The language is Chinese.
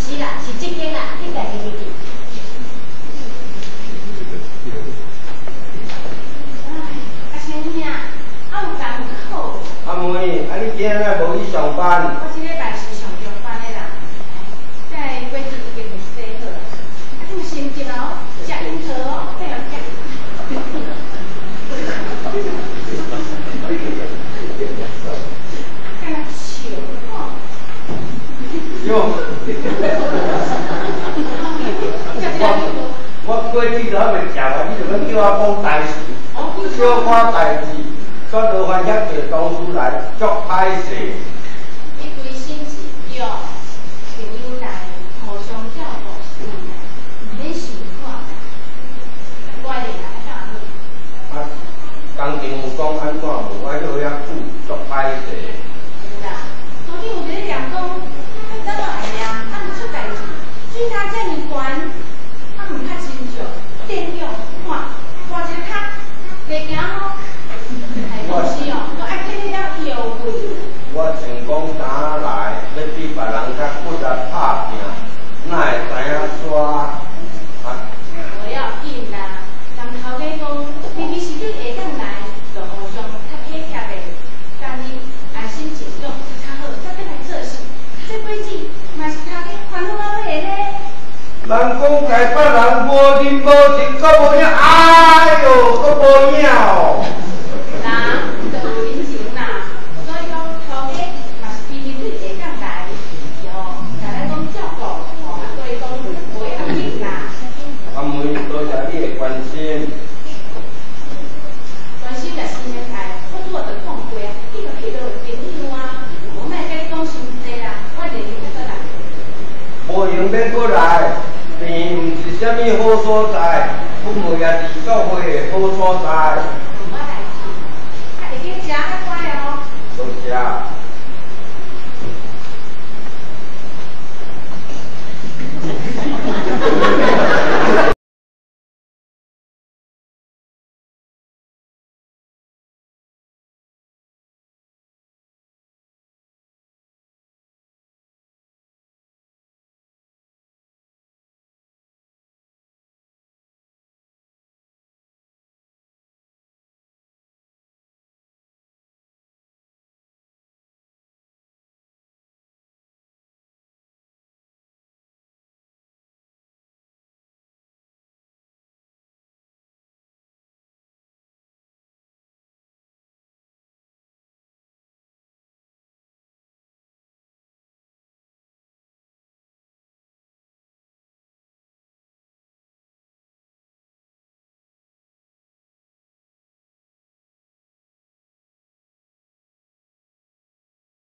是啦，是这间啦，你家己去。阿先生，有艰苦。阿妹，你今日无去上班？我这礼拜是上中班的啦，这果子已经未洗好，注心一路食樱桃哦，不要吃。干那笑哦。哟。我果子都还未食完，你就要叫我讲代志，小可代志，煞落番遐个同事来，足歹势。你规心是约朋友来互相照顾，唔免想看，我一定来教你。啊，工程有讲安怎无？我叫遐久，足歹势。有啦，昨天有一个员工，怎么会呀？啊，唔出代志，水塔这么悬，啊，唔较亲像，电用看，大一个脚，袂行哦。我是哦，我爱听你了摇滚。我成功打来，要比别人较骨力拍拼，哪会知影耍？不要紧啦，人头家讲，明明是你下当来，就互相较体贴的，但你安心静养，较好，才要来做事。这辈子嘛是头家烦恼到尾呢。人讲家别人无认无情，阁无影，哎哟，阁无影哦。人就有人情啦，所以讲头家嘛是批评你下当来，哦，来咱讲照顾，哦，所以讲无要紧啦。阿妹，多谢你的关心。关心就是现在，我拄就讲过啊，你就迄落朋友啊，我莫甲你讲伤济啦，我连你才过来。无用免过来，病毋是啥物好所在，本位也是教会的好所在。